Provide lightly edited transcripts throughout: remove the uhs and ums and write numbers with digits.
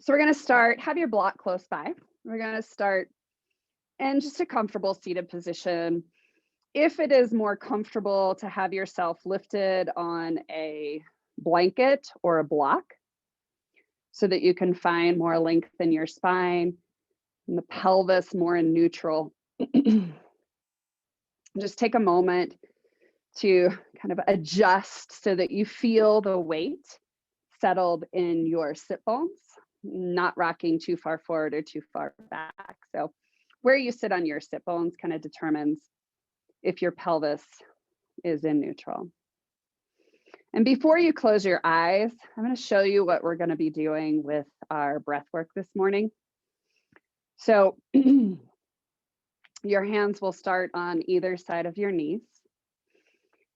So we're going to start, have your block close by. We're going to start in just a comfortable seated position. If it is more comfortable to have yourself lifted on a blanket or a block so that you can find more length in your spine and the pelvis more in neutral. Just take a moment to kind of adjust so that you feel the weight settled in your sit bones, not rocking too far forward or too far back. So where you sit on your sit bones kind of determines if your pelvis is in neutral. And before you close your eyes, I'm going to show you what we're going to be doing with our breath work this morning. So your hands will start on either side of your knees.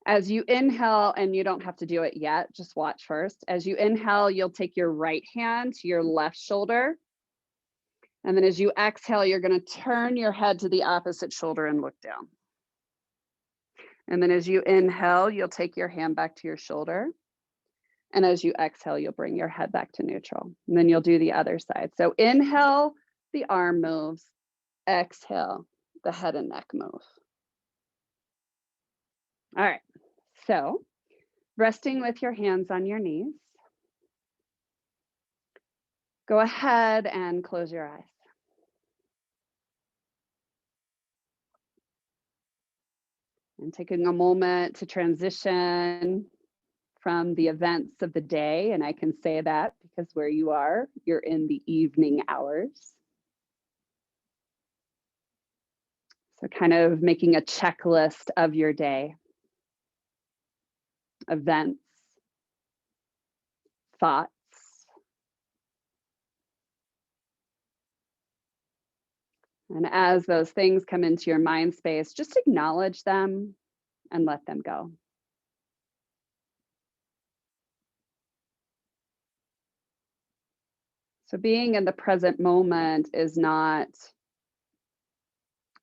As you inhale, and you don't have to do it yet, just watch first. As you inhale, you'll take your right hand to your left shoulder. And then as you exhale, you're going to turn your head to the opposite shoulder and look down. And then as you inhale, you'll take your hand back to your shoulder. And as you exhale, you'll bring your head back to neutral. And then you'll do the other side. So inhale, the arm moves. Exhale, the head and neck move. All right. So resting with your hands on your knees, go ahead and close your eyes. And taking a moment to transition from the events of the day. And I can say that because where you are, you're in the evening hours. So kind of making a checklist of your day. Events, thoughts, and as those things come into your mind space, just acknowledge them and let them go. So being in the present moment is not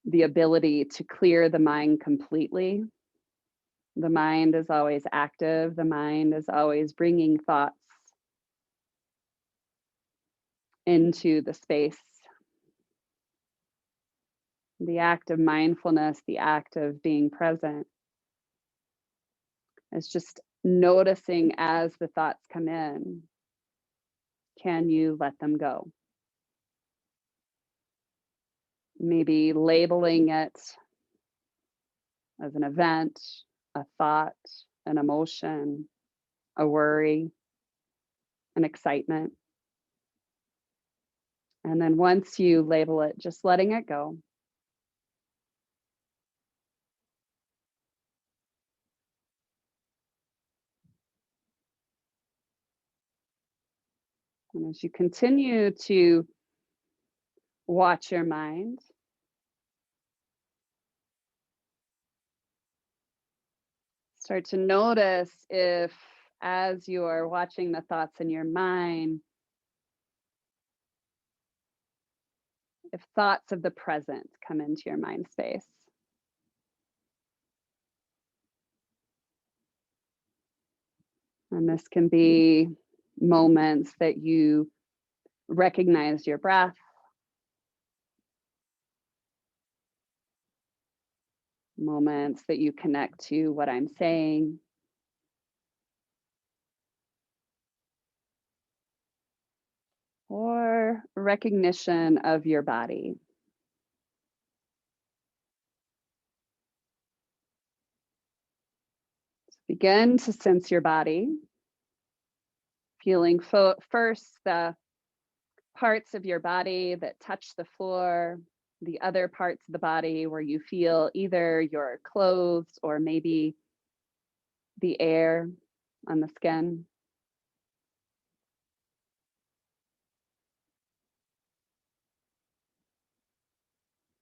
the ability to clear the mind completely. The mind is always active. The mind is always bringing thoughts into the space. The act of mindfulness, the act of being present, is just noticing as the thoughts come in. Can you let them go? Maybe labeling it as an event, a thought, an emotion, a worry, an excitement. And then once you label it, just letting it go. And as you continue to watch your mind, start to notice if, as you are watching the thoughts in your mind, if thoughts of the present come into your mind space. And this can be moments that you recognize your breath, moments that you connect to what I'm saying, or recognition of your body. Begin to sense your body, feeling first the parts of your body that touch the floor, the other parts of the body where you feel either your clothes or maybe the air on the skin.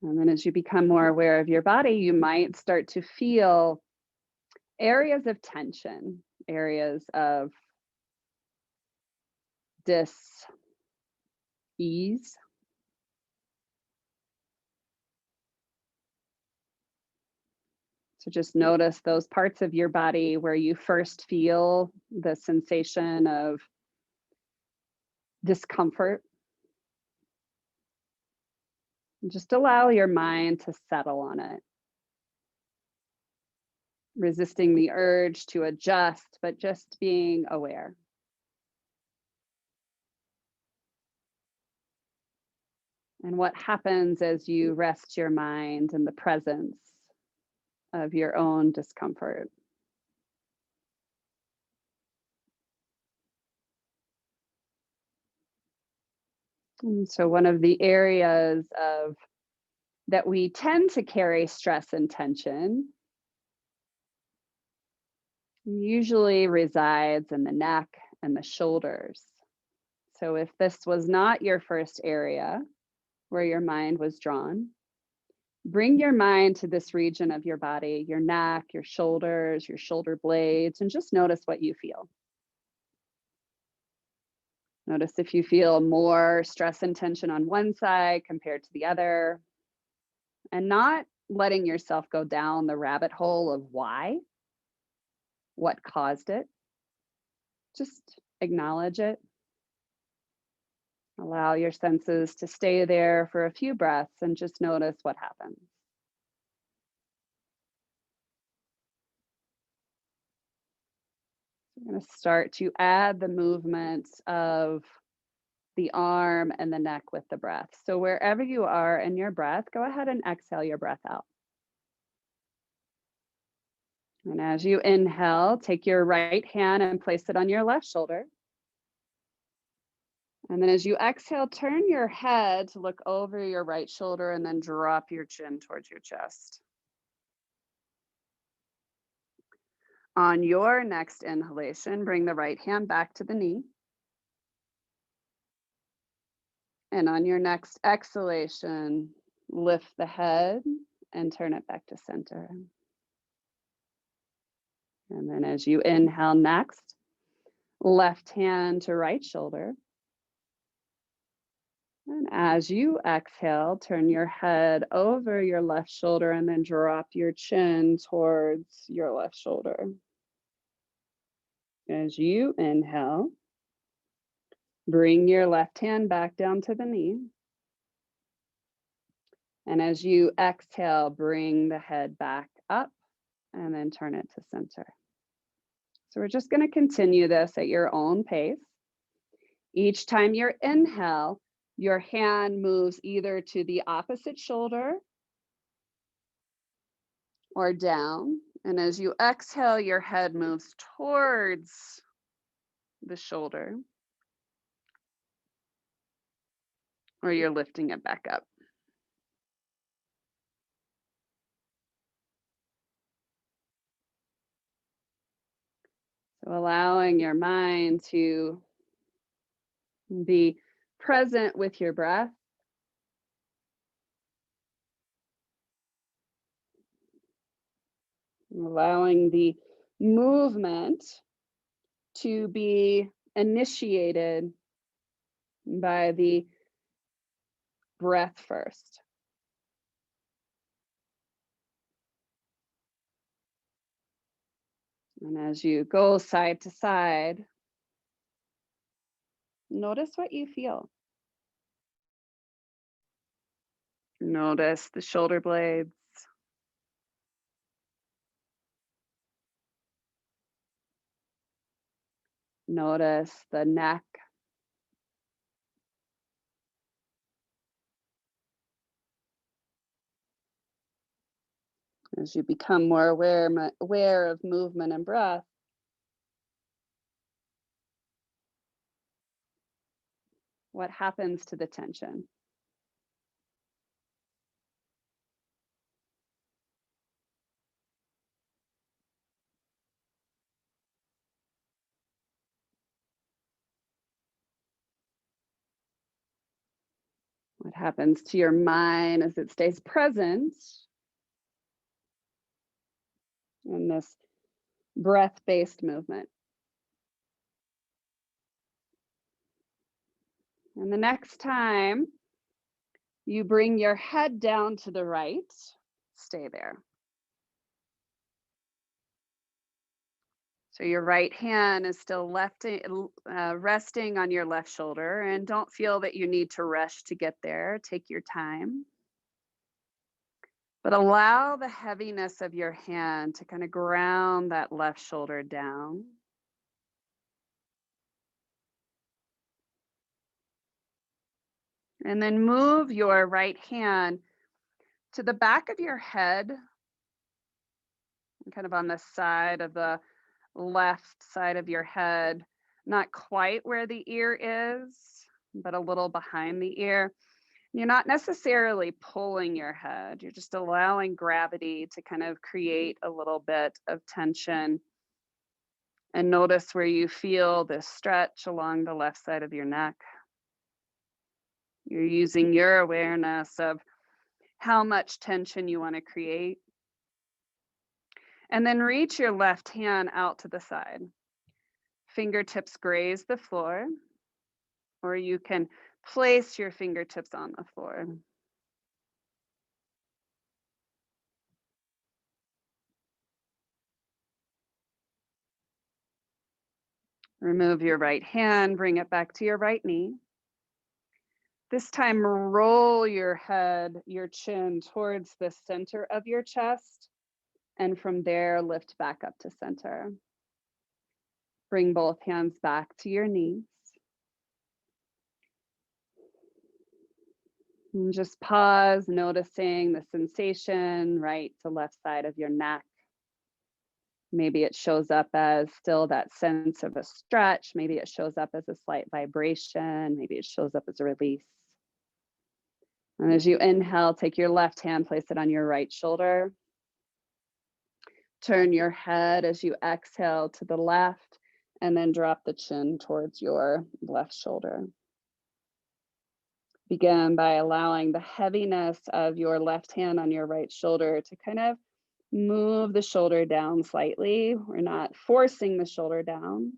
And then as you become more aware of your body, you might start to feel areas of tension, areas of dis-ease. So just notice those parts of your body where you first feel the sensation of discomfort. And just allow your mind to settle on it, resisting the urge to adjust, but just being aware. And what happens as you rest your mind in the presence of your own discomfort. And so one of the areas of that we tend to carry stress and tension usually resides in the neck and the shoulders. So if this was not your first area where your mind was drawn, bring your mind to this region of your body, your neck, your shoulders, your shoulder blades, and just notice what you feel. Notice if you feel more stress and tension on one side compared to the other, and not letting yourself go down the rabbit hole of why, what caused it. Just acknowledge it. Allow your senses to stay there for a few breaths and just notice what happens. I'm going to start to add the movements of the arm and the neck with the breath. So wherever you are in your breath, go ahead and exhale your breath out. And as you inhale, take your right hand and place it on your left shoulder. And then as you exhale, turn your head to look over your right shoulder and then drop your chin towards your chest. On your next inhalation, bring the right hand back to the knee. And on your next exhalation, lift the head and turn it back to center. And then as you inhale next, left hand to right shoulder. And as you exhale, turn your head over your left shoulder and then drop your chin towards your left shoulder. As you inhale, bring your left hand back down to the knee. And as you exhale, bring the head back up and then turn it to center. So we're just going to continue this at your own pace. Each time you inhale, your hand moves either to the opposite shoulder or down. And as you exhale, your head moves towards the shoulder, or you're lifting it back up. So allowing your mind to be present with your breath. Allowing the movement to be initiated by the breath first. And as you go side to side, notice what you feel. Notice the shoulder blades. Notice the neck. As you become more aware of movement and breath, what happens to the tension? What happens to your mind as it stays present in this breath-based movement? And the next time you bring your head down to the right, stay there. So your right hand is still resting on your left shoulder, and don't feel that you need to rush to get there. Take your time, but allow the heaviness of your hand to kind of ground that left shoulder down. And then move your right hand to the back of your head, kind of on the side of the left side of your head, not quite where the ear is, but a little behind the ear. You're not necessarily pulling your head, you're just allowing gravity to kind of create a little bit of tension. And notice where you feel this stretch along the left side of your neck. You're using your awareness of how much tension you want to create. And then reach your left hand out to the side. Fingertips graze the floor, or you can place your fingertips on the floor. Remove your right hand, bring it back to your right knee. This time, roll your head, your chin towards the center of your chest, and from there, lift back up to center. Bring both hands back to your knees. And just pause, noticing the sensation right to left side of your neck. Maybe it shows up as still that sense of a stretch. Maybe it shows up as a slight vibration. Maybe it shows up as a release. And as you inhale, take your left hand, place it on your right shoulder. Turn your head as you exhale to the left, and then drop the chin towards your left shoulder. Begin by allowing the heaviness of your left hand on your right shoulder to kind of move the shoulder down slightly. We're not forcing the shoulder down,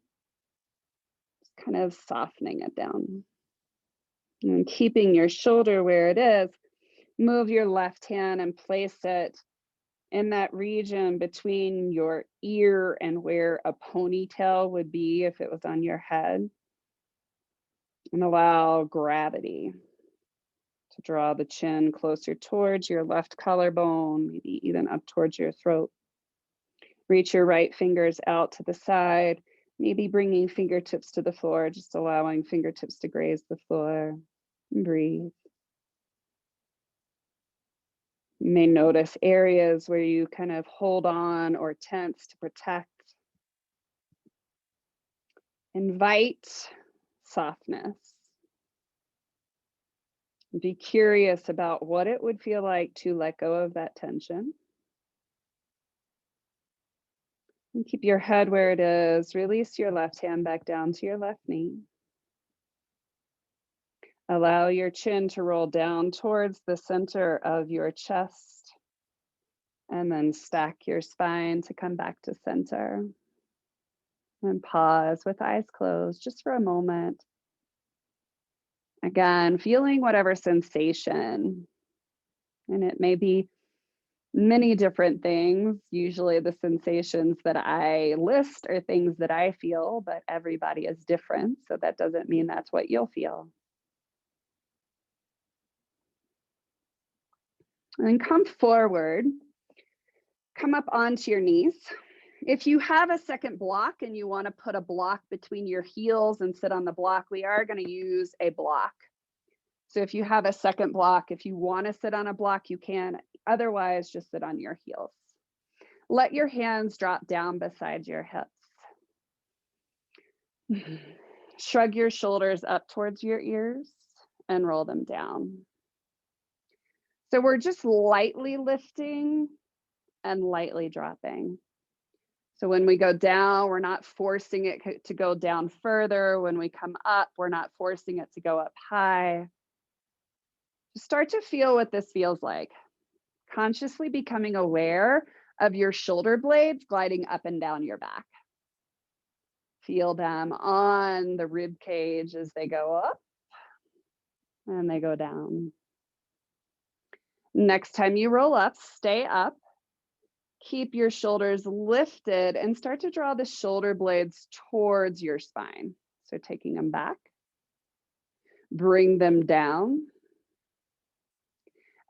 just kind of softening it down. And keeping your shoulder where it is, move your left hand and place it in that region between your ear and where a ponytail would be if it was on your head. And allow gravity to draw the chin closer towards your left collarbone, maybe even up towards your throat. Reach your right fingers out to the side, maybe bringing fingertips to the floor, just allowing fingertips to graze the floor. And breathe. You may notice areas where you kind of hold on or tense to protect. Invite softness. Be curious about what it would feel like to let go of that tension. And keep your head where it is. Release your left hand back down to your left knee. Allow your chin to roll down towards the center of your chest. And then stack your spine to come back to center. And pause with eyes closed just for a moment. Again, feeling whatever sensation. And it may be many different things. Usually the sensations that I list are things that I feel, but everybody is different. So that doesn't mean that's what you'll feel. And then come forward, come up onto your knees. If you have a second block and you want to put a block between your heels and sit on the block, we are going to use a block. So if you have a second block, if you want to sit on a block, you can. Otherwise, just sit on your heels. Let your hands drop down beside your hips. Shrug your shoulders up towards your ears and roll them down. So we're just lightly lifting and lightly dropping. So when we go down, we're not forcing it to go down further. When we come up, we're not forcing it to go up high. Start to feel what this feels like. Consciously becoming aware of your shoulder blades gliding up and down your back. Feel them on the rib cage as they go up and they go down. Next time you roll up, stay up. Keep your shoulders lifted and start to draw the shoulder blades towards your spine. So taking them back, bring them down,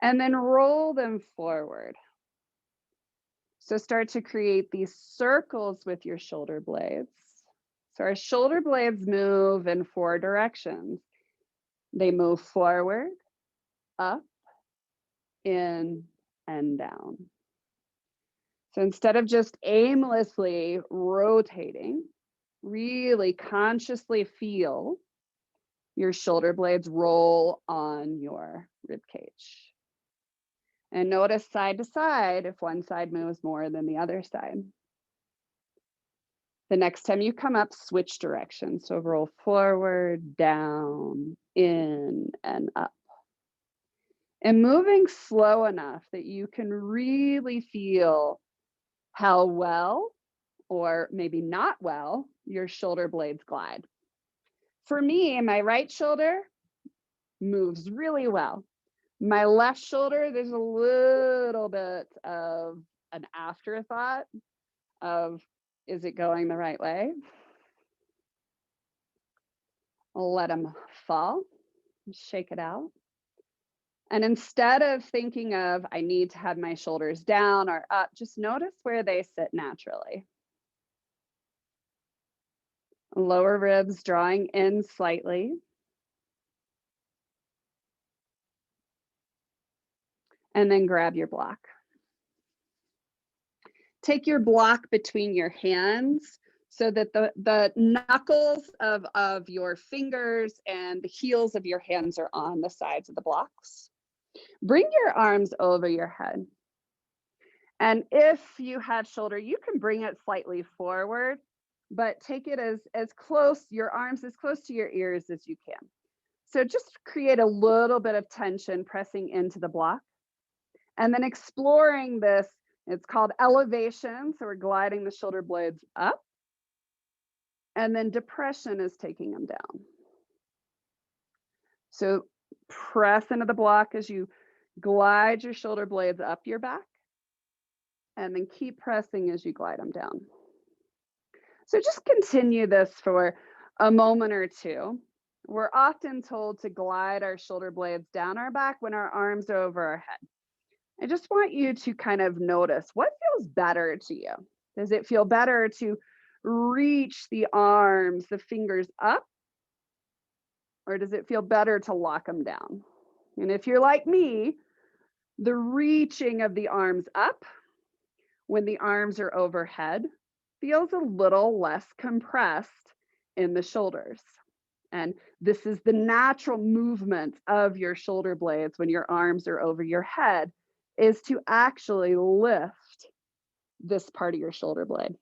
and then roll them forward. So start to create these circles with your shoulder blades. So our shoulder blades move in 4 directions. They move forward, up, in, and down. So instead of just aimlessly rotating, really consciously feel your shoulder blades roll on your rib cage. And notice side to side if one side moves more than the other side. The next time you come up, switch directions. So roll forward, down, in, and up. And moving slow enough that you can really feel how well, or maybe not well, your shoulder blades glide. For me, my right shoulder moves really well. My left shoulder, there's a little bit of an afterthought of, is it going the right way? I'll let them fall, shake it out. And instead of thinking of, I need to have my shoulders down or up, just notice where they sit naturally. Lower ribs drawing in slightly. And then grab your block. Take your block between your hands so that the knuckles of your fingers and the heels of your hands are on the sides of the blocks. Bring your arms over your head. And if you have shoulder, you can bring it slightly forward, but take it as close, your arms as close to your ears as you can. So just create a little bit of tension pressing into the block. And then exploring this, it's called elevation. So we're gliding the shoulder blades up. And then depression is taking them down. So press into the block as you glide your shoulder blades up your back. And then keep pressing as you glide them down. So just continue this for a moment or two. We're often told to glide our shoulder blades down our back when our arms are over our head. I just want you to kind of notice what feels better to you. Does it feel better to reach the arms, the fingers up? Or does it feel better to lock them down? And if you're like me, the reaching of the arms up when the arms are overhead feels a little less compressed in the shoulders. And this is the natural movement of your shoulder blades when your arms are over your head, is to actually lift this part of your shoulder blade.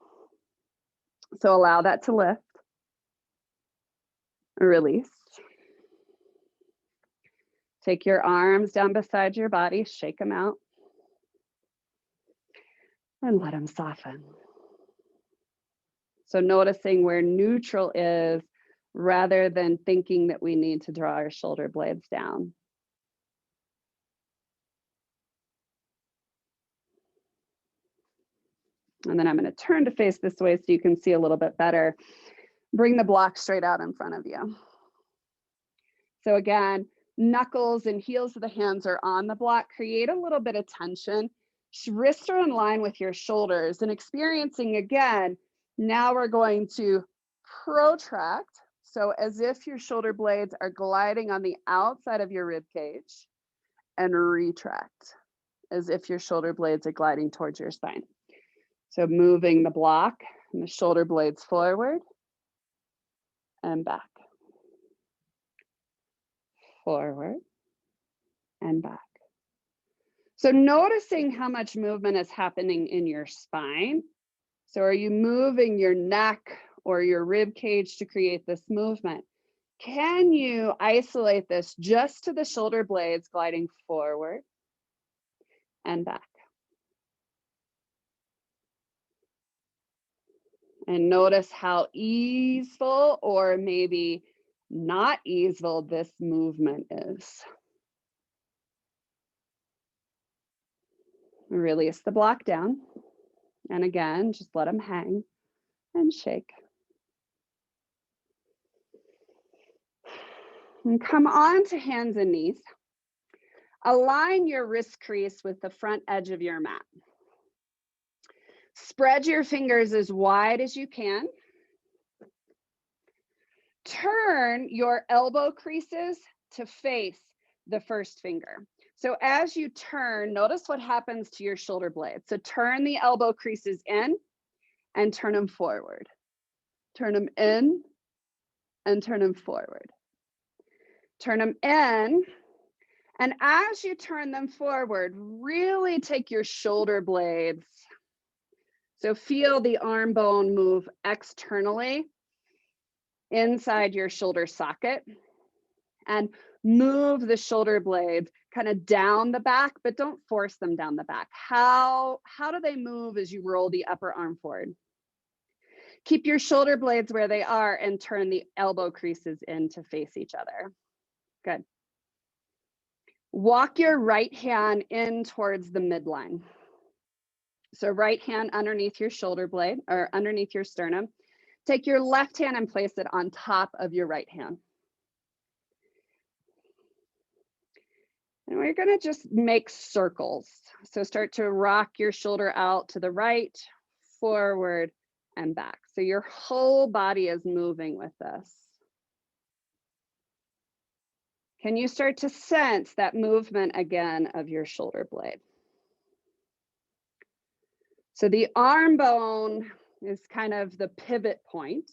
So allow that to lift. Release. Take your arms down beside your body, shake them out, and let them soften. So noticing where neutral is rather than thinking that we need to draw our shoulder blades down. And then I'm going to turn to face this way so you can see a little bit better. Bring the block straight out in front of you. So again, knuckles and heels of the hands are on the block. Create a little bit of tension. Wrists are in line with your shoulders and experiencing again. Now we're going to protract. So as if your shoulder blades are gliding on the outside of your rib cage, and retract as if your shoulder blades are gliding towards your spine. So moving the block and the shoulder blades forward and back. Forward and back. So noticing how much movement is happening in your spine. So are you moving your neck or your rib cage to create this movement? Can you isolate this just to the shoulder blades gliding forward and back? And notice how easeful or maybe not easeful this movement is. Release the block down. And again, just let them hang and shake. And come on to hands and knees. Align your wrist crease with the front edge of your mat. Spread your fingers as wide as you can. Turn your elbow creases to face the first finger. So as you turn, notice what happens to your shoulder blades. So turn the elbow creases in and turn them forward. Turn them in and turn them forward. Turn them in. And as you turn them forward, really take your shoulder blades. So feel the arm bone move externally inside your shoulder socket and move the shoulder blades kind of down the back, but don't force them down the back. How do they move as you roll the upper arm forward? Keep your shoulder blades where they are and turn the elbow creases in to face each other. Good. Walk your right hand in towards the midline. So right hand underneath your shoulder blade or underneath your sternum. Take your left hand and place it on top of your right hand. And we're going to just make circles. So start to rock your shoulder out to the right, forward, and back. So your whole body is moving with this. Can you start to sense that movement again of your shoulder blade? So the arm bone is kind of the pivot point,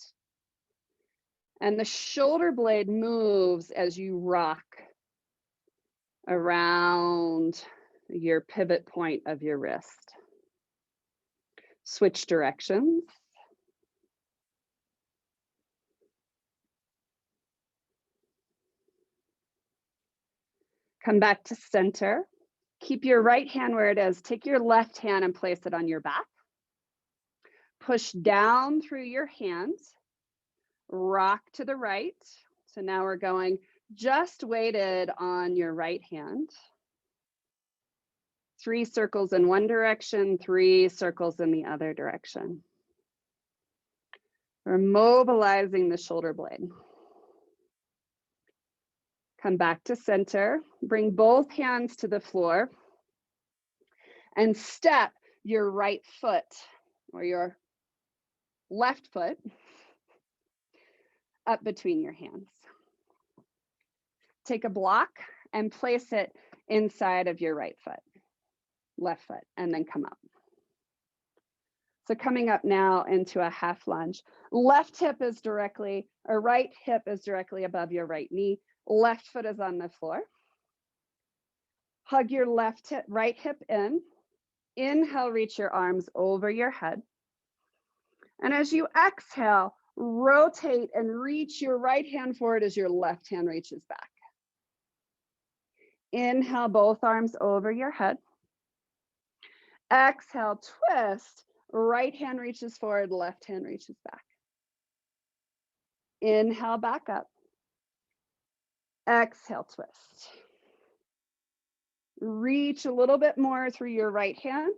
and the shoulder blade moves as you rock around your pivot point of your wrist. Switch directions. Come back to center. Keep your right hand where it is. Take your left hand and place it on your back. Push down through your hands. Rock to the right. So now we're going just weighted on your right hand. 3 circles in one direction, 3 circles in the other direction. We're mobilizing the shoulder blade. Come back to center. Bring both hands to the floor and step your right foot or your left foot up between your hands. Take a block and place it inside of your right foot, left foot, and then come up. So coming up now into a half lunge. Left hip is directly, or right hip is directly above your right knee. Left foot is on the floor. Hug your left hip, right hip in. Inhale, reach your arms over your head. And as you exhale, rotate and reach your right hand forward as your left hand reaches back. Inhale, both arms over your head. Exhale, twist. Right hand reaches forward, left hand reaches back. Inhale, back up. Exhale, twist. Reach a little bit more through your right hand,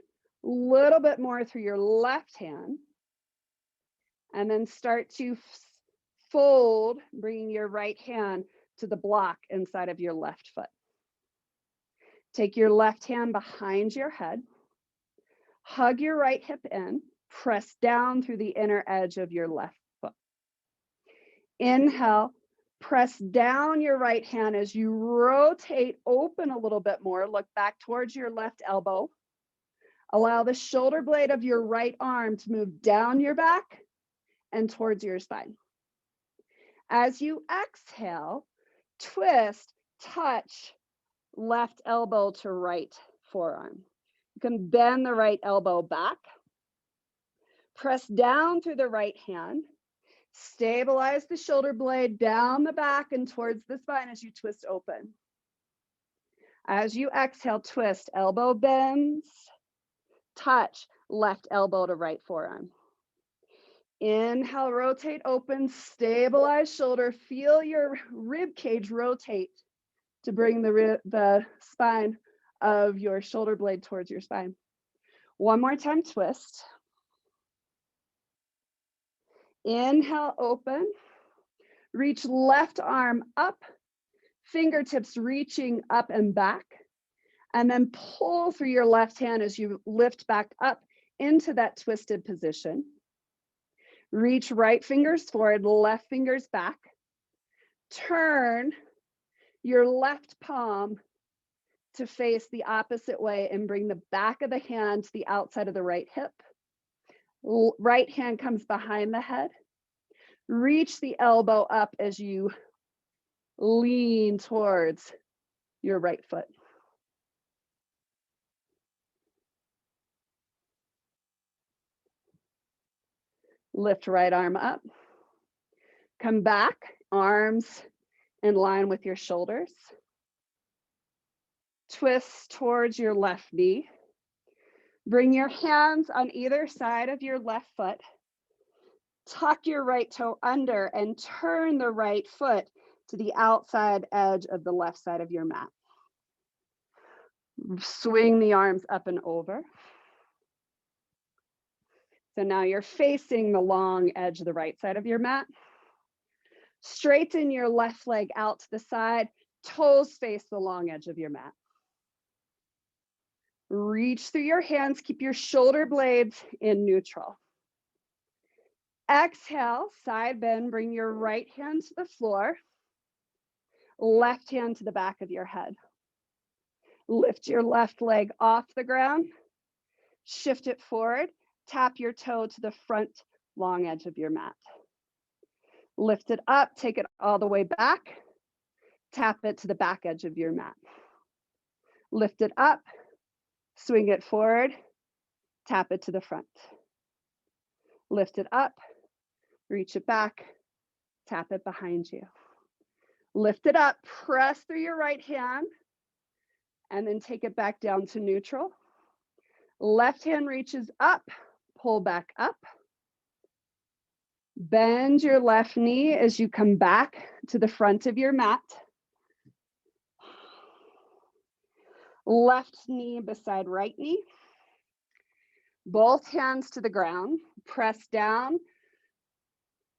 a little bit more through your left hand. And then start to fold, bringing your right hand to the block inside of your left foot. Take your left hand behind your head. Hug your right hip in. Press down through the inner edge of your left foot. Inhale. Press down your right hand as you rotate, open a little bit more. Look back towards your left elbow. Allow the shoulder blade of your right arm to move down your back and towards your spine. As you exhale, twist, touch, left elbow to right forearm. You can bend the right elbow back. Press down through the right hand. Stabilize the shoulder blade down the back and towards the spine as you twist open. As you exhale, twist, elbow bends, touch, left elbow to right forearm. Inhale, rotate, open, stabilize shoulder. Feel your rib cage rotate to bring the spine of your shoulder blade towards your spine. One more time, twist. Inhale, open. Reach left arm up, fingertips reaching up and back. And then pull through your left hand as you lift back up into that twisted position. Reach right fingers forward, left fingers back. Turn your left palm to face the opposite way and bring the back of the hand to the outside of the right hip. Right hand comes behind the head. Reach the elbow up as you lean towards your right foot. Lift right arm up. Come back, arms in line with your shoulders. Twist towards your left knee. Bring your hands on either side of your left foot. Tuck your right toe under and turn the right foot to the outside edge of the left side of your mat. Swing the arms up and over. So now you're facing the long edge of the right side of your mat. Straighten your left leg out to the side. Toes face the long edge of your mat. Reach through your hands. Keep your shoulder blades in neutral. Exhale, side bend. Bring your right hand to the floor. Left hand to the back of your head. Lift your left leg off the ground. Shift it forward. Tap your toe to the front long edge of your mat. Lift it up. Take it all the way back. Tap it to the back edge of your mat. Lift it up. Swing it forward. Tap it to the front. Lift it up. Reach it back. Tap it behind you. Lift it up. Press through your right hand. And then take it back down to neutral. Left hand reaches up. Pull back up. Bend your left knee as you come back to the front of your mat. Left knee beside right knee. Both hands to the ground. Press down.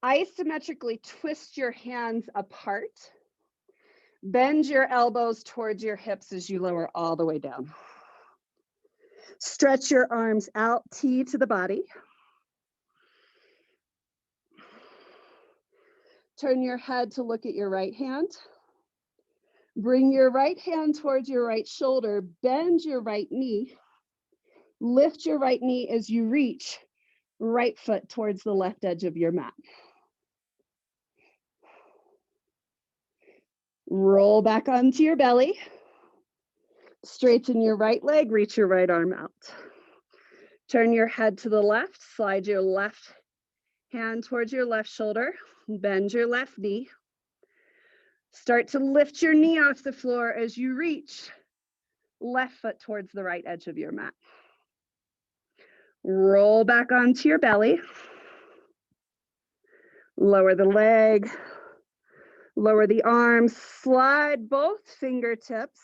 Isometrically twist your hands apart. Bend your elbows towards your hips as you lower all the way down. Stretch your arms out, T to the body. Turn your head to look at your right hand. Bring your right hand towards your right shoulder. Bend your right knee. Lift your right knee as you reach right foot towards the left edge of your mat. Roll back onto your belly. Straighten your right leg, reach your right arm out. Turn your head to the left, slide your left hand towards your left shoulder, bend your left knee. Start to lift your knee off the floor as you reach left foot towards the right edge of your mat. Roll back onto your belly. Lower the leg, lower the arms, slide both fingertips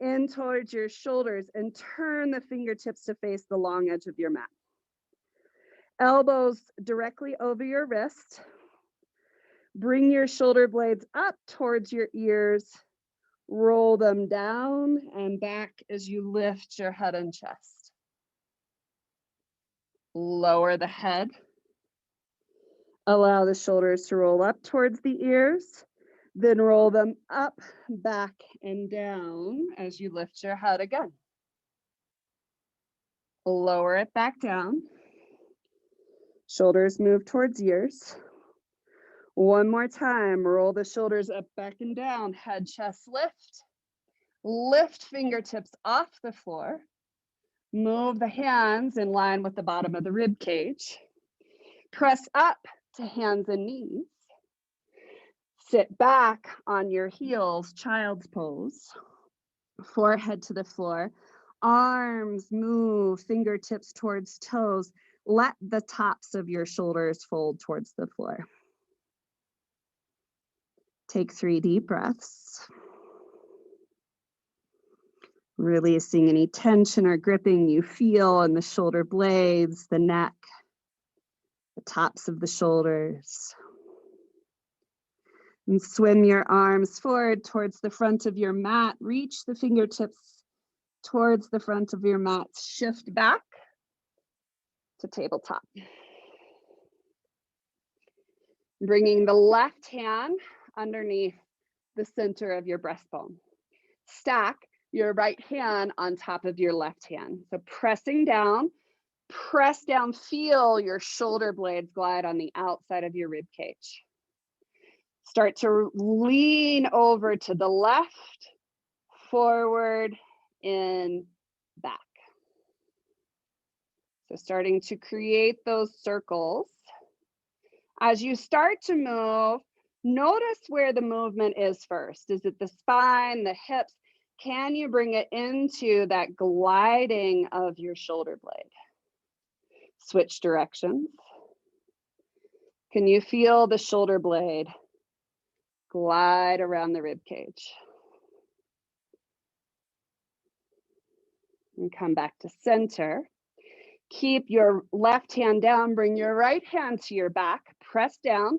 in towards your shoulders and turn the fingertips to face the long edge of your mat. Elbows directly over your wrist. Bring your shoulder blades up towards your ears. Roll them down and back as you lift your head and chest. Lower the head. Allow the shoulders to roll up towards the ears. Then roll them up, back, and down as you lift your head again. Lower it back down. Shoulders move towards ears. One more time, roll the shoulders up, back, and down. Head, chest, lift. Lift fingertips off the floor. Move the hands in line with the bottom of the rib cage. Press up to hands and knees. Sit back on your heels, child's pose. Forehead to the floor. Arms move, fingertips towards toes. Let the tops of your shoulders fold towards the floor. Take 3 deep breaths. Releasing any tension or gripping you feel in the shoulder blades, the neck, the tops of the shoulders. And swim your arms forward towards the front of your mat. Reach the fingertips towards the front of your mat. Shift back to tabletop. Bringing the left hand underneath the center of your breastbone. Stack your right hand on top of your left hand. So pressing down, press down, feel your shoulder blades glide on the outside of your rib cage. Start to lean over to the left, forward, in, back. So starting to create those circles. As you start to move, notice where the movement is first. Is it the spine, the hips? Can you bring it into that gliding of your shoulder blade? Switch directions. Can you feel the shoulder blade glide around the rib cage? And come back to center. Keep your left hand down, bring your right hand to your back, press down.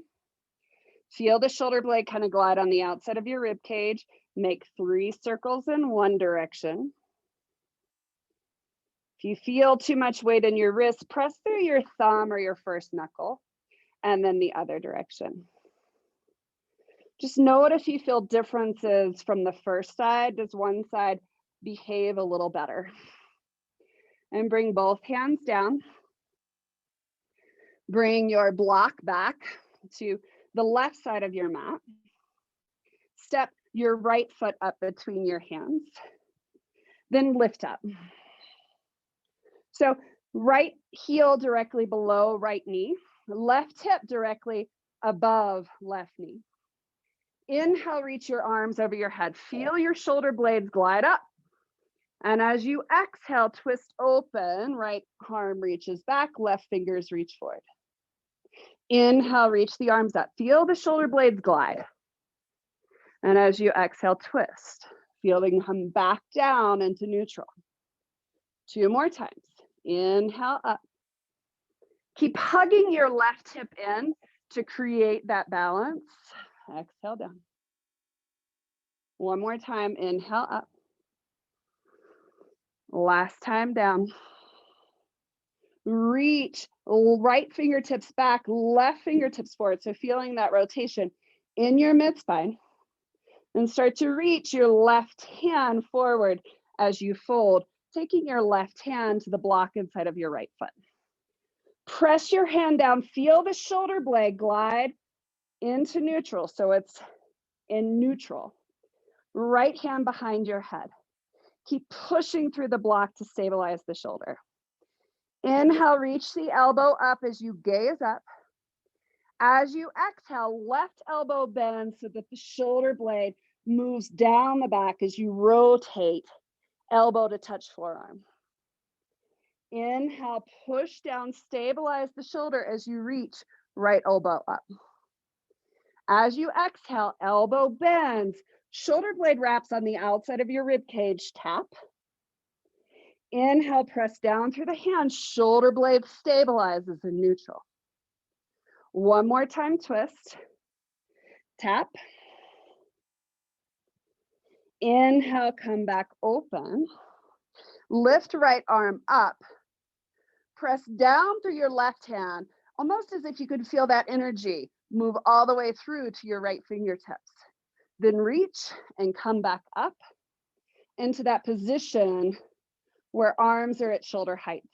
Feel the shoulder blade kind of glide on the outside of your rib cage. Make 3 circles in one direction. If you feel too much weight in your wrist, press through your thumb or your first knuckle, and then the other direction. Just note if you feel differences from the first side. Does one side behave a little better? And bring both hands down. Bring your block back to the left side of your mat. Step your right foot up between your hands. Then lift up. So right heel directly below right knee, left hip directly above left knee. Inhale, reach your arms over your head. Feel your shoulder blades glide up. And as you exhale, twist open, right arm reaches back, left fingers reach forward. Inhale, reach the arms up. Feel the shoulder blades glide. And as you exhale, twist. Feel them come back down into neutral. 2 more times. Inhale up. Keep hugging your left hip in to create that balance. Exhale down. 1 more time. Inhale up. Last time down. Reach right fingertips back, left fingertips forward. So feeling that rotation in your mid-spine. And start to reach your left hand forward as you fold, taking your left hand to the block inside of your right foot. Press your hand down, feel the shoulder blade glide into neutral. So it's in neutral. Right hand behind your head. Keep pushing through the block to stabilize the shoulder. Inhale, reach the elbow up as you gaze up. As you exhale, left elbow bends so that the shoulder blade moves down the back as you rotate, elbow to touch forearm. Inhale, push down, stabilize the shoulder as you reach, right elbow up. As you exhale, elbow bends, shoulder blade wraps on the outside of your rib cage, tap. Inhale, press down through the hand, shoulder blade stabilizes in neutral. 1 more time, twist, tap. Inhale, come back open. Lift right arm up. Press down through your left hand, almost as if you could feel that energy move all the way through to your right fingertips. Then reach and come back up into that position where arms are at shoulder height.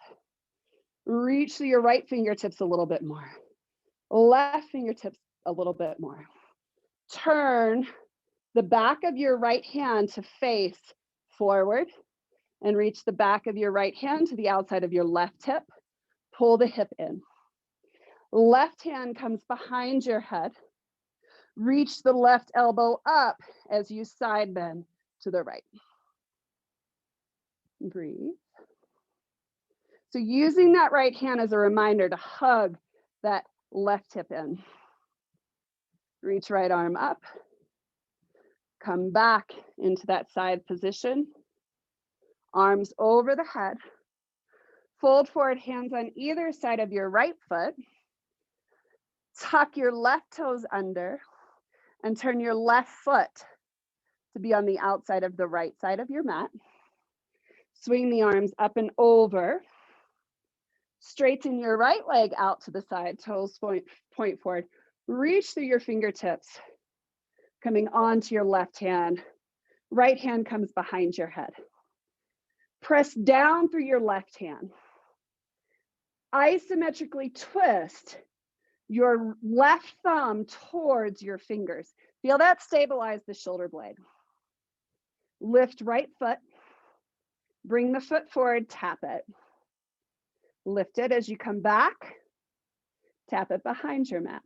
Reach through your right fingertips a little bit more. Left fingertips a little bit more. Turn the back of your right hand to face forward and reach the back of your right hand to the outside of your left hip. Pull the hip in. Left hand comes behind your head. Reach the left elbow up as you side bend to the right. Breathe. So using that right hand as a reminder to hug that left hip in. Reach right arm up. Come back into that side position. Arms over the head. Fold forward, hands on either side of your right foot. Tuck your left toes under and turn your left foot to be on the outside of the right side of your mat. Swing the arms up and over. Straighten your right leg out to the side, toes point forward. Reach through your fingertips, coming onto your left hand. Right hand comes behind your head. Press down through your left hand. Isometrically twist your left thumb towards your fingers. Feel that stabilize the shoulder blade. Lift right foot. Bring the foot forward, tap it. Lift it as you come back. Tap it behind your mat.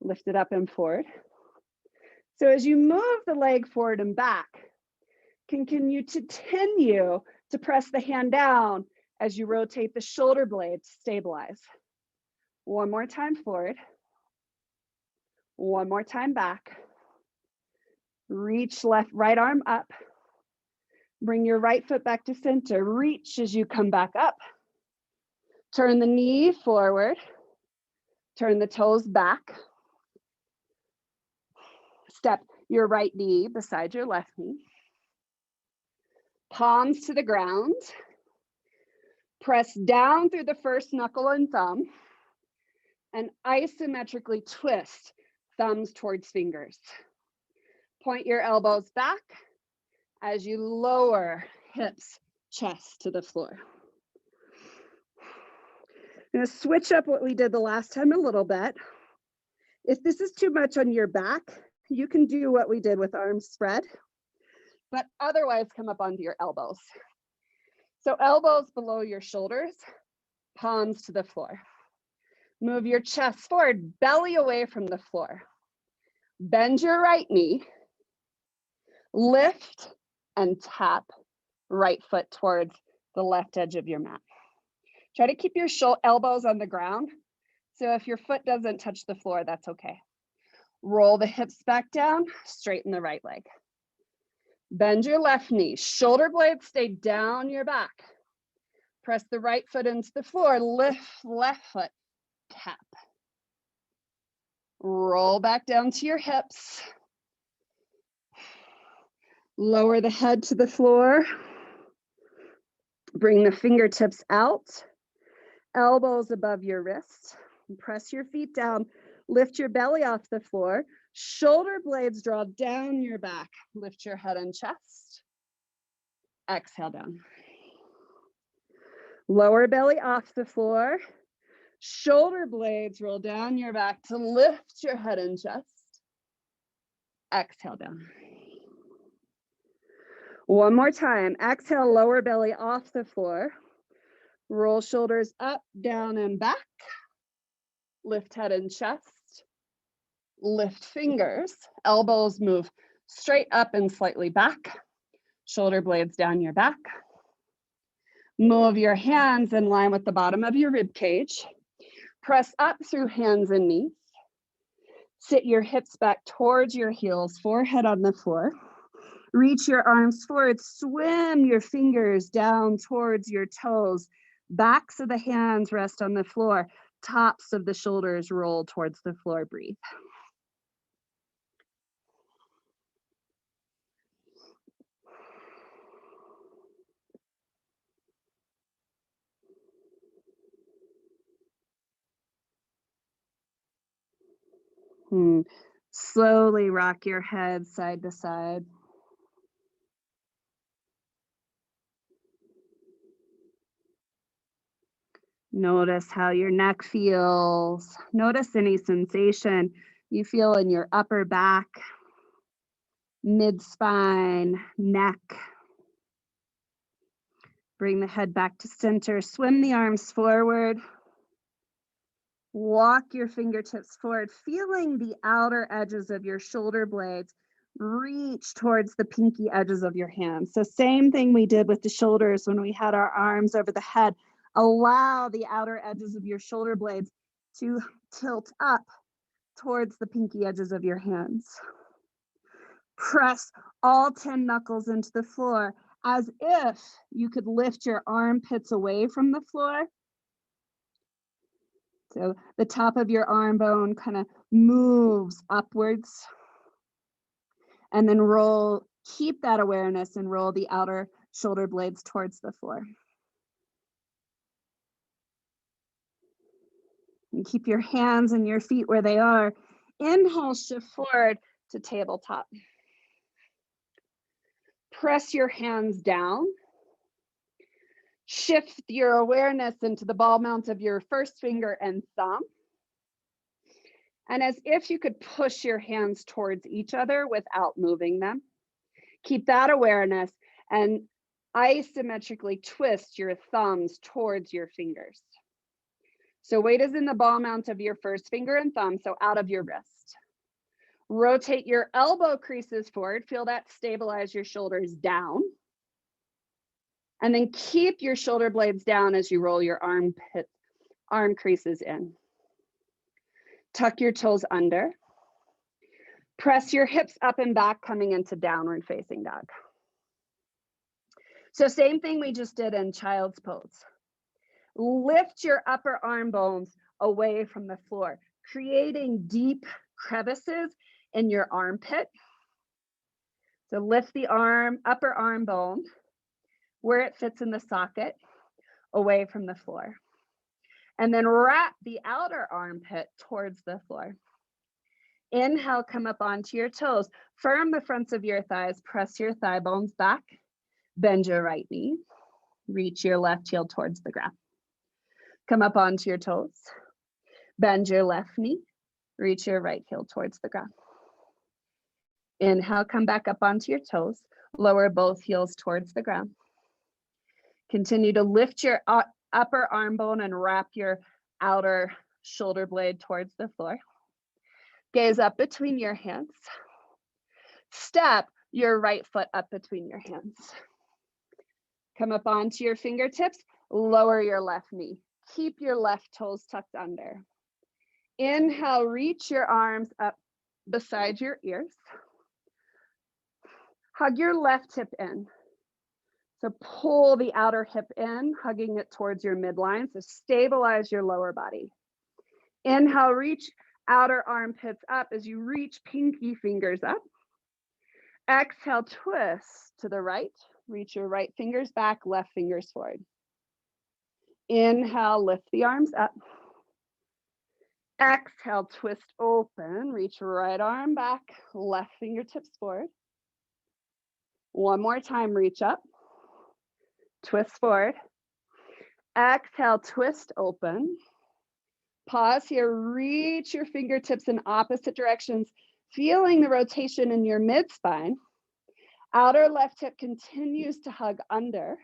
Lift it up and forward. So as you move the leg forward and back, continue to press the hand down as you rotate the shoulder blade to stabilize. One more time forward. One more time back. Reach right arm up. Bring your right foot back to center. Reach as you come back up. Turn the knee forward. Turn the toes back. Step your right knee beside your left knee. Palms to the ground. Press down through the first knuckle and thumb and isometrically twist thumbs towards fingers. Point your elbows back as you lower hips, chest to the floor. I'm going to switch up what we did the last time a little bit. If this is too much on your back, you can do what we did with arms spread, but otherwise come up onto your elbows. So elbows below your shoulders, palms to the floor. Move your chest forward, belly away from the floor. Bend your right knee, lift and tap right foot towards the left edge of your mat. Try to keep your elbows on the ground. So if your foot doesn't touch the floor, that's okay. Roll the hips back down, straighten the right leg. Bend your left knee, shoulder blades stay down your back. Press the right foot into the floor, lift left foot, tap. Roll back down to your hips. Lower the head to the floor. Bring the fingertips out, elbows above your wrists. Press your feet down, lift your belly off the floor. Shoulder blades draw down your back. Lift your head and chest. Exhale down. Lower belly off the floor. Shoulder blades roll down your back to lift your head and chest. Exhale down. One more time. Exhale, lower belly off the floor. Roll shoulders up, down, and back. Lift head and chest. Lift fingers. Elbows move straight up and slightly back. Shoulder blades down your back. Move your hands in line with the bottom of your rib cage. Press up through hands and knees. Sit your hips back towards your heels, forehead on the floor. Reach your arms forward, swim your fingers down towards your toes. Backs of the hands rest on the floor. Tops of the shoulders roll towards the floor. Breathe. Slowly rock your head side to side. Notice how your neck feels. Notice any sensation you feel in your upper back, mid-spine, neck. Bring the head back to center. Swim the arms forward. Walk your fingertips forward, feeling the outer edges of your shoulder blades reach towards the pinky edges of your hands. So same thing we did with the shoulders when we had our arms over the head. Allow the outer edges of your shoulder blades to tilt up towards the pinky edges of your hands. Press all 10 knuckles into the floor as if you could lift your armpits away from the floor So the top of your arm bone kind of moves upwards, and then roll, keep that awareness and roll the outer shoulder blades towards the floor. And keep your hands and your feet where they are. Inhale, shift forward to tabletop. Press your hands down. Shift your awareness into the ball mount of your first finger and thumb. And as if you could push your hands towards each other without moving them. Keep that awareness and isometrically twist your thumbs towards your fingers. So weight is in the ball mount of your first finger and thumb, so out of your wrist. Rotate your elbow creases forward. Feel that stabilize your shoulders down. And then keep your shoulder blades down as you roll your arm creases in. Tuck your toes under. Press your hips up and back, coming into downward facing dog. So same thing we just did in child's pose. Lift your upper arm bones away from the floor, creating deep crevices in your armpit. So lift the upper arm bone where it fits in the socket away from the floor. And then wrap the outer armpit towards the floor. Inhale, come up onto your toes. Firm the fronts of your thighs, press your thigh bones back, bend your right knee, reach your left heel towards the ground. Come up onto your toes, bend your left knee, reach your right heel towards the ground. Inhale, come back up onto your toes, lower both heels towards the ground. Continue to lift your upper arm bone and wrap your outer shoulder blade towards the floor. Gaze up between your hands. Step your right foot up between your hands. Come up onto your fingertips, lower your left knee. Keep your left toes tucked under. Inhale, reach your arms up beside your ears. Hug your left hip in. So pull the outer hip in, hugging it towards your midline. So stabilize your lower body. Inhale, reach outer armpits up as you reach pinky fingers up. Exhale, twist to the right. Reach your right fingers back, left fingers forward. Inhale, lift the arms up. Exhale, twist open. Reach right arm back, left fingertips forward. One more time, reach up. Twist forward. Exhale, twist open. Pause here, reach your fingertips in opposite directions, feeling the rotation in your mid-spine. Outer left hip continues to hug under,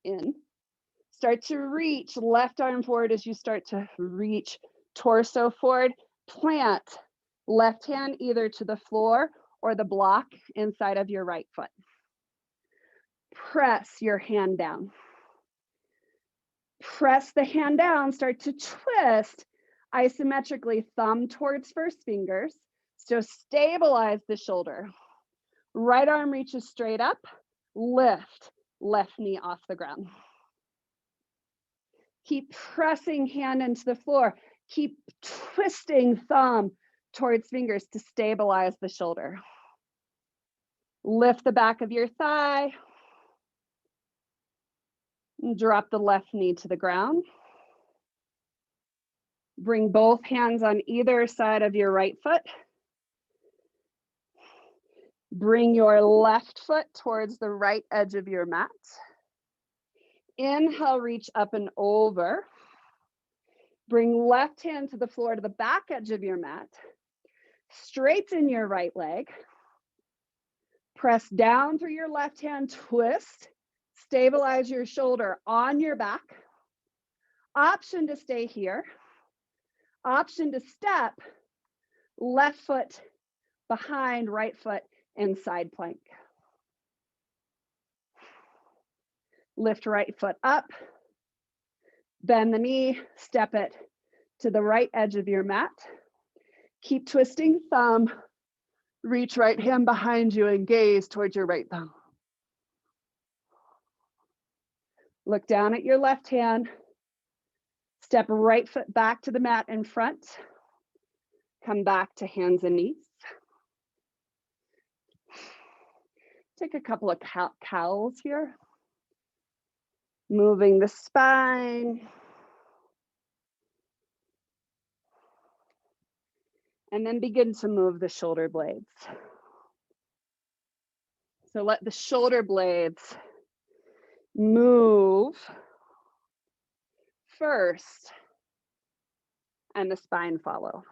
in. Start to reach left arm forward as you start to reach torso forward. Plant left hand either to the floor or the block inside of your right foot. Press your hand down. Press the hand down, start to twist isometrically, thumb towards first fingers. So stabilize the shoulder. Right arm reaches straight up, lift, left knee off the ground. Keep pressing hand into the floor. Keep twisting thumb towards fingers to stabilize the shoulder. Lift the back of your thigh. Drop the left knee to the ground. Bring both hands on either side of your right foot. Bring your left foot towards the right edge of your mat. Inhale, reach up and over. Bring left hand to the floor to the back edge of your mat. Straighten your right leg. Press down through your left hand, twist. Stabilize your shoulder on your back. Option to stay here. Option to step. Left foot behind, right foot in side plank. Lift right foot up. Bend the knee, step it to the right edge of your mat. Keep twisting thumb. Reach right hand behind you and gaze towards your right thumb. Look down at your left hand. Step right foot back to the mat in front. Come back to hands and knees. Take a couple of cowls here. Moving the spine. And then begin to move the shoulder blades. So let the shoulder blades move first and the spine follow.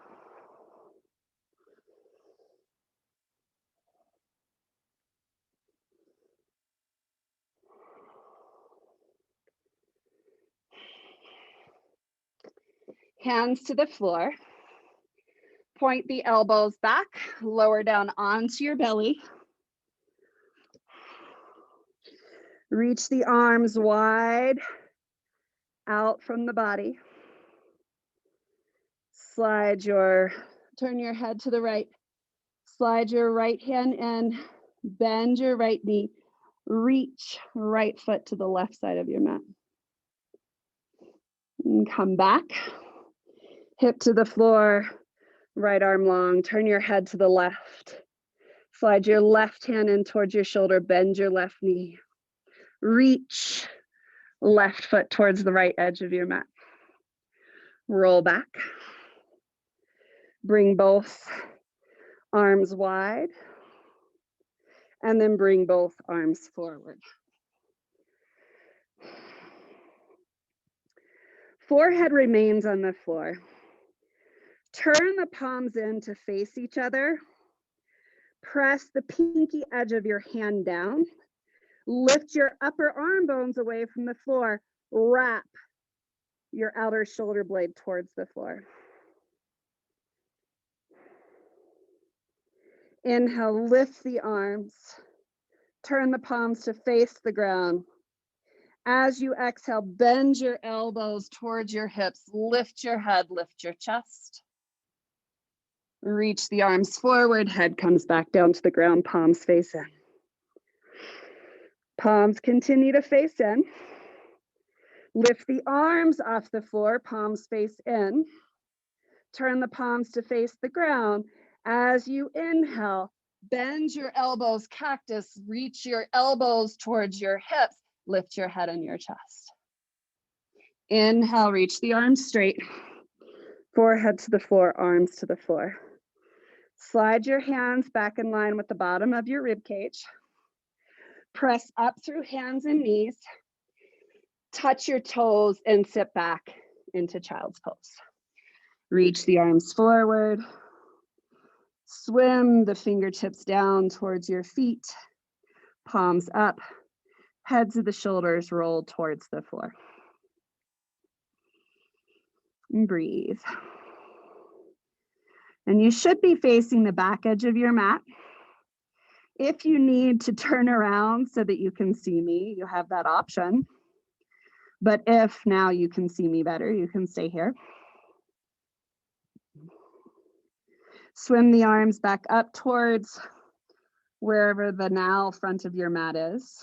Hands to the floor. Point the elbows back, lower down onto your belly. Reach the arms wide out from the body. Turn your head to the right. Slide your right hand in, bend your right knee, reach right foot to the left side of your mat. And come back, hip to the floor, right arm long, turn your head to the left. Slide your left hand in towards your shoulder, bend your left knee. Reach left foot towards the right edge of your mat. Roll back. Bring both arms wide. And then bring both arms forward. Forehead remains on the floor. Turn the palms in to face each other. Press the pinky edge of your hand down. Lift your upper arm bones away from the floor. Wrap your outer shoulder blade towards the floor. Inhale, lift the arms. Turn the palms to face the ground. As you exhale, bend your elbows towards your hips. Lift your head, lift your chest. Reach the arms forward, head comes back down to the ground, palms face in. Palms continue to face in. Lift the arms off the floor, palms face in. Turn the palms to face the ground. As you inhale, bend your elbows, cactus, reach your elbows towards your hips, lift your head and your chest. Inhale, reach the arms straight. Forehead to the floor, arms to the floor. Slide your hands back in line with the bottom of your rib cage. Press up through hands and knees. Touch your toes and sit back into child's pose. Reach the arms forward. Swim the fingertips down towards your feet. Palms up. Heads of the shoulders roll towards the floor. And breathe. And you should be facing the back edge of your mat. If you need to turn around so that you can see me, you have that option. But if now you can see me better, you can stay here. Swim the arms back up towards wherever the now front of your mat is.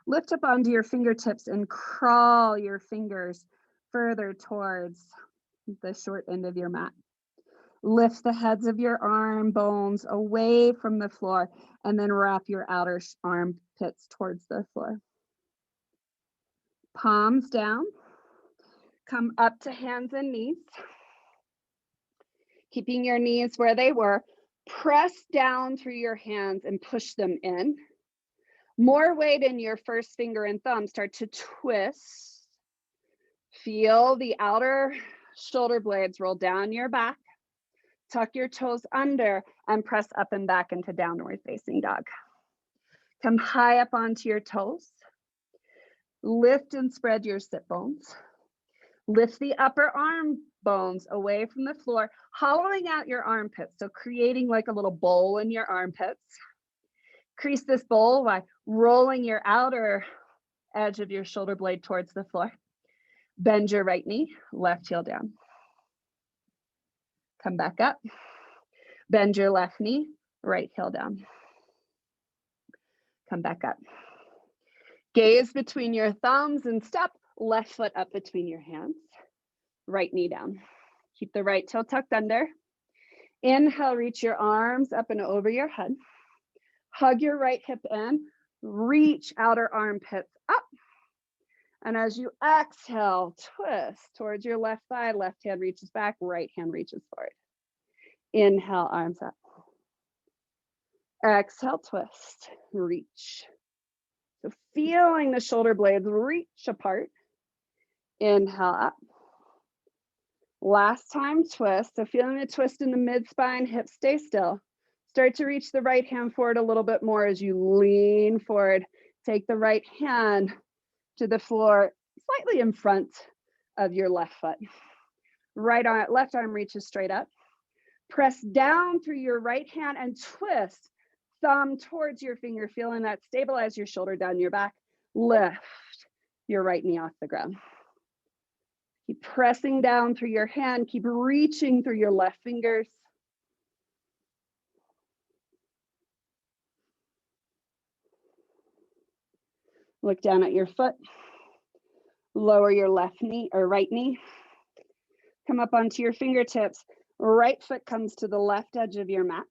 Lift up onto your fingertips and crawl your fingers further towards the short end of your mat. Lift the heads of your arm bones away from the floor and then wrap your outer armpits towards the floor. Palms down. Come up to hands and knees. Keeping your knees where they were. Press down through your hands and push them in. More weight in your first finger and thumb. Start to twist. Feel the outer shoulder blades roll down your back. Tuck your toes under and press up and back into downward facing dog. Come high up onto your toes. Lift and spread your sit bones. Lift the upper arm bones away from the floor, hollowing out your armpits. So creating like a little bowl in your armpits. Crease this bowl by rolling your outer edge of your shoulder blade towards the floor. Bend your right knee, left heel down. Come back up. Bend your left knee, right heel down. Come back up. Gaze between your thumbs and step left foot up between your hands. right knee down. Keep the right toe tucked under. Inhale, reach your arms up and over your head. Hug your right hip in, reach outer armpits up. And as you exhale, twist towards your left thigh, left hand reaches back, right hand reaches forward. Inhale, arms up. Exhale, twist, reach. So feeling the shoulder blades reach apart. Inhale up. Last time, twist. So feeling the twist in the mid-spine, hips stay still. Start to reach the right hand forward a little bit more as you lean forward. Take the right hand to the floor, slightly in front of your left foot. Left arm reaches straight up. Press down through your right hand and twist. Thumb towards your finger, feeling that stabilize your shoulder down your back. Lift your right knee off the ground. Keep pressing down through your hand. Keep reaching through your left fingers. Look down at your foot. Lower your left knee or right knee. Come up onto your fingertips. Right foot comes to the left edge of your mat.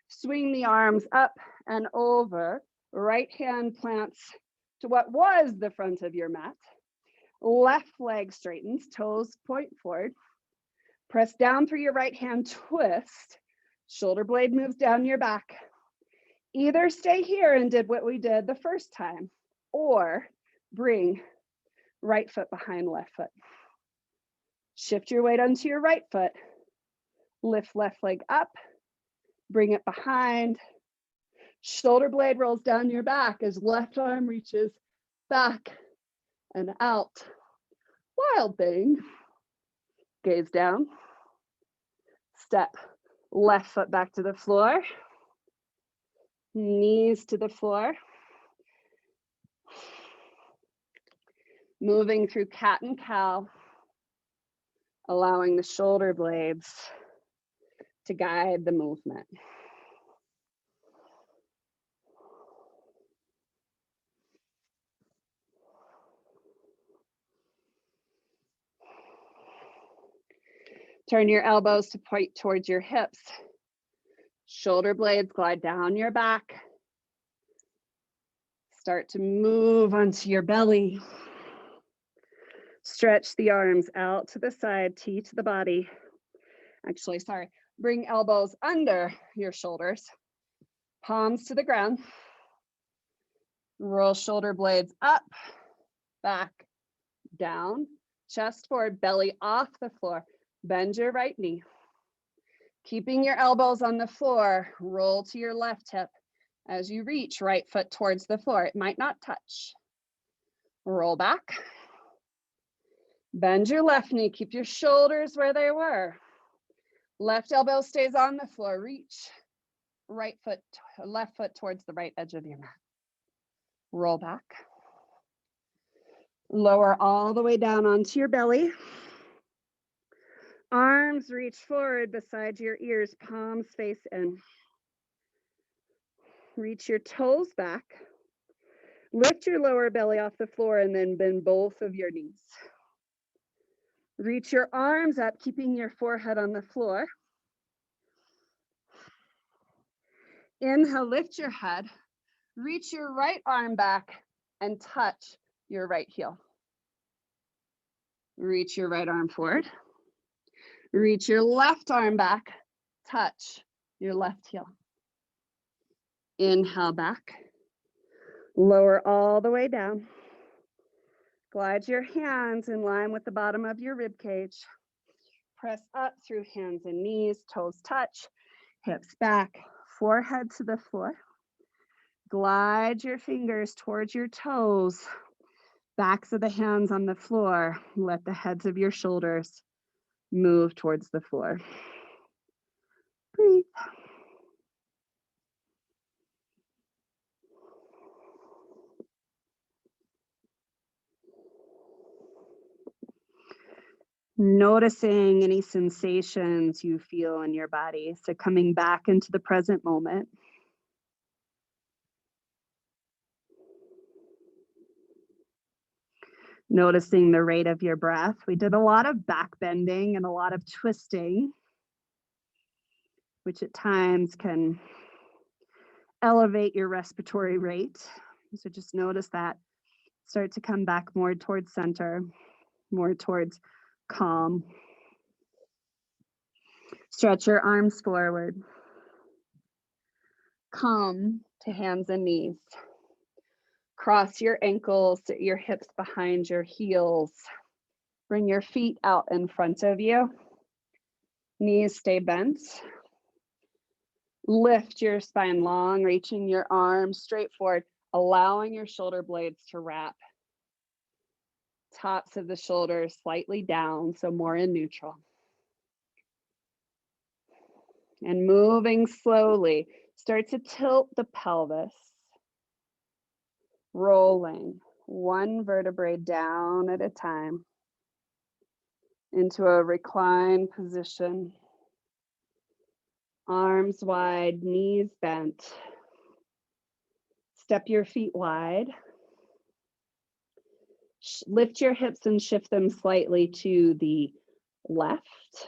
Swing the arms up and over. Right hand plants to what was the front of your mat. Left leg straightens, toes point forward. Press down through your right hand, twist. Shoulder blade moves down your back. Either stay here and did what we did the first time, or bring right foot behind left foot. Shift your weight onto your right foot. Lift left leg up. Bring it behind. Shoulder blade rolls down your back as left arm reaches back and out. Wild thing. Gaze down. Step left foot back to the floor. Knees to the floor. Moving through cat and cow, allowing the shoulder blades to guide the movement. Turn your elbows to point towards your hips. Shoulder blades glide down your back. Start to move onto your belly. Stretch the arms out to the side, T to the body. Actually, sorry. Bring elbows under your shoulders. Palms to the ground. Roll shoulder blades up, back, down. Chest forward, belly off the floor. Bend your right knee. Keeping your elbows on the floor, roll to your left hip. As you reach, right foot towards the floor. It might not touch. Roll back. Bend your left knee. Keep your shoulders where they were. Left elbow stays on the floor. Reach left foot towards the right edge of your mat. Roll back. Lower all the way down onto your belly. Arms reach forward beside your ears, palms face in. Reach your toes back. Lift your lower belly off the floor and then bend both of your knees. Reach your arms up, keeping your forehead on the floor. Inhale, lift your head. Reach your right arm back and touch your right heel. Reach your right arm forward. Reach your left arm back, touch your left heel. Inhale back. Lower all the way down. Glide your hands in line with the bottom of your rib cage. Press up through hands and knees, toes touch, hips back, forehead to the floor. Glide your fingers towards your toes, backs of the hands on the floor. Let the heads of your shoulders move towards the floor. Breathe. Noticing any sensations you feel in your body. So coming back into the present moment. Noticing the rate of your breath. We did a lot of back bending and a lot of twisting, which at times can elevate your respiratory rate. So just notice that. Start to come back more towards center, more towards calm. Stretch your arms forward. Come to hands and knees. Cross your ankles, your hips behind your heels. Bring your feet out in front of you. Knees stay bent. Lift your spine long, reaching your arms straight forward, allowing your shoulder blades to wrap. Tops of the shoulders slightly down, so more in neutral. And moving slowly, start to tilt the pelvis. Rolling one vertebrae down at a time into a reclined position. Arms wide, knees bent. Step your feet wide. Lift your hips and shift them slightly to the left.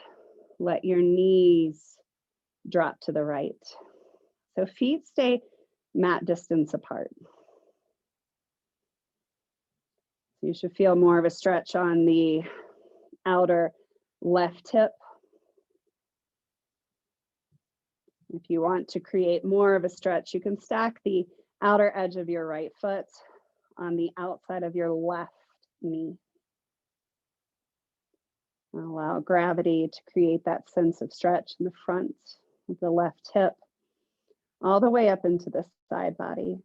Let your knees drop to the right. So feet stay mat distance apart. You should feel more of a stretch on the outer left hip. If you want to create more of a stretch, you can stack the outer edge of your right foot on the outside of your left knee. Allow gravity to create that sense of stretch in the front of the left hip, all the way up into the side body.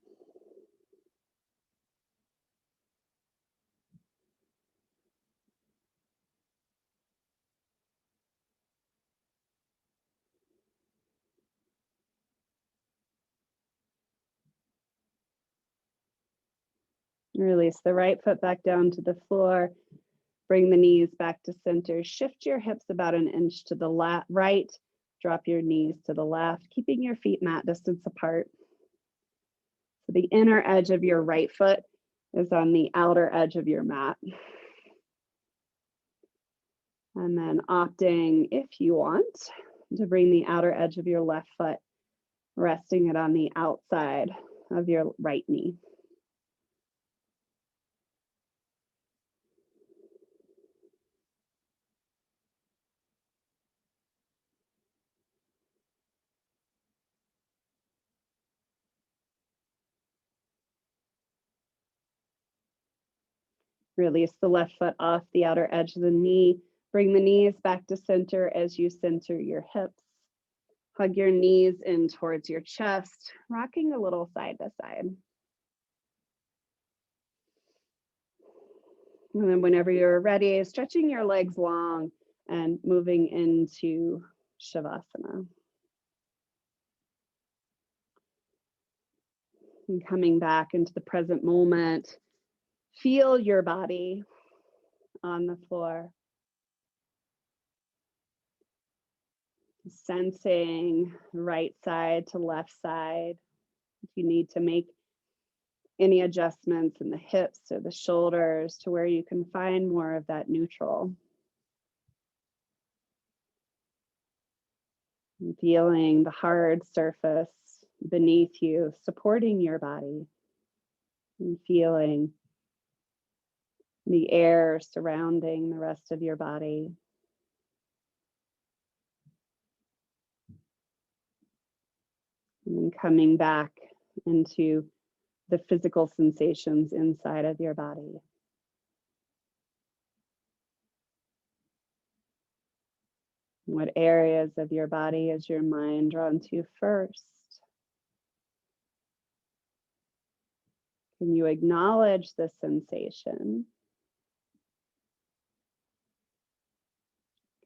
Release the right foot back down to the floor. Bring the knees back to center. Shift your hips about an inch to the right. Drop your knees to the left, keeping your feet mat distance apart. So the inner edge of your right foot is on the outer edge of your mat. And then opting, if you want, to bring the outer edge of your left foot, resting it on the outside of your right knee. Release the left foot off the outer edge of the knee. Bring the knees back to center as you center your hips. Hug your knees in towards your chest, rocking a little side to side. And then whenever you're ready, stretching your legs long and moving into Shavasana. And coming back into the present moment, feel your body on the floor. Sensing right side to left side. If you need to make any adjustments in the hips or the shoulders to where you can find more of that neutral. And feeling the hard surface beneath you, supporting your body. And feeling the air surrounding the rest of your body. And then coming back into the physical sensations inside of your body. What areas of your body is your mind drawn to first? Can you acknowledge the sensation?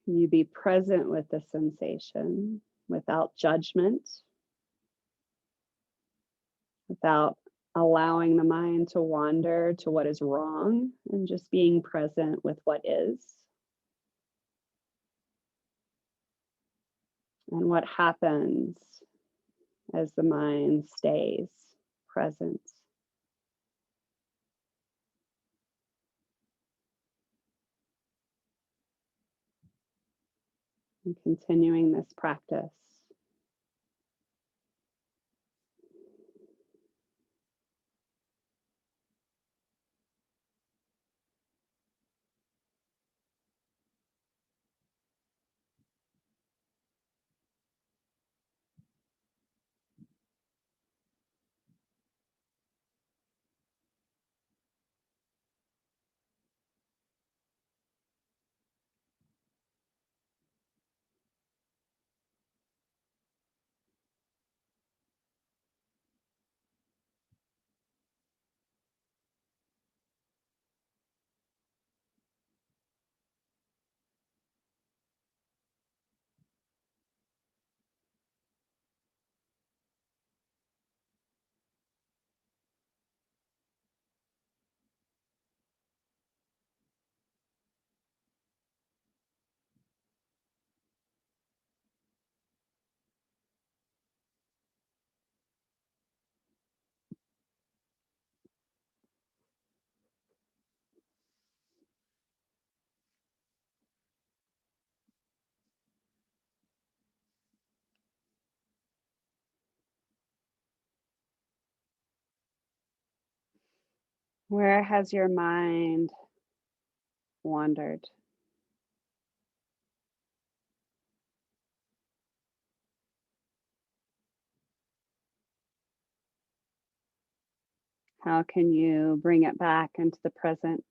Can you be present with the sensation without judgment? Without allowing the mind to wander to what is wrong and just being present with what is. And what happens as the mind stays present. And continuing this practice. Where has your mind wandered? How can you bring it back into the present?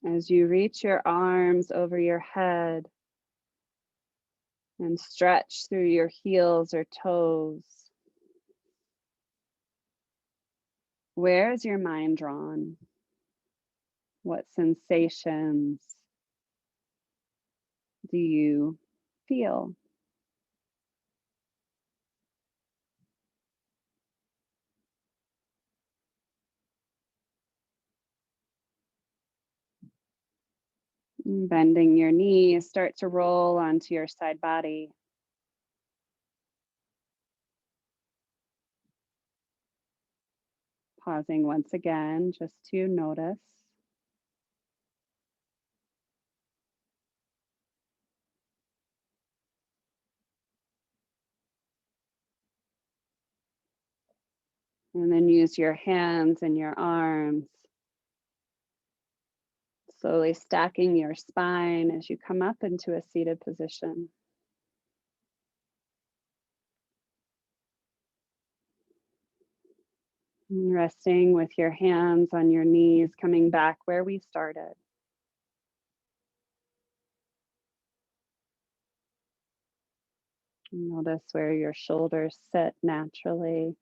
As you reach your arms over your head and stretch through your heels or toes, where is your mind drawn? What sensations do you feel? Bending your knees, start to roll onto your side body. Pausing once again just to notice. And then use your hands and your arms, slowly stacking your spine as you come up into a seated position. And resting with your hands on your knees, coming back where we started. Notice where your shoulders sit naturally.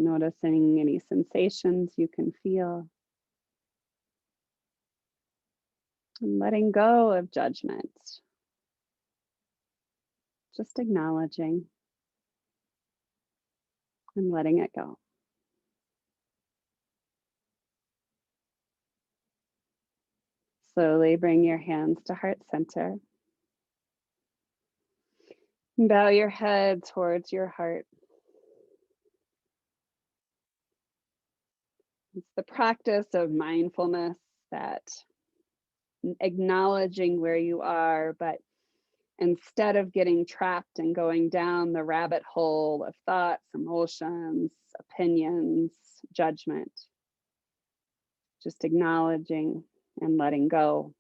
Noticing any sensations you can feel. And letting go of judgment. Just acknowledging and letting it go. Slowly bring your hands to heart center. Bow your head towards your heart. It's the practice of mindfulness, that acknowledging where you are, but instead of getting trapped and going down the rabbit hole of thoughts, emotions, opinions, judgment, just acknowledging and letting go.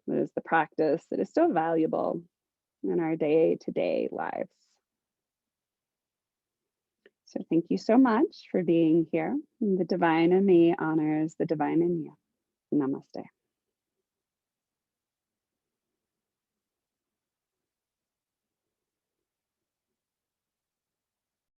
It is the practice that is so valuable in our day-to-day lives. So thank you so much for being here. The divine in me honors the divine in you. Namaste.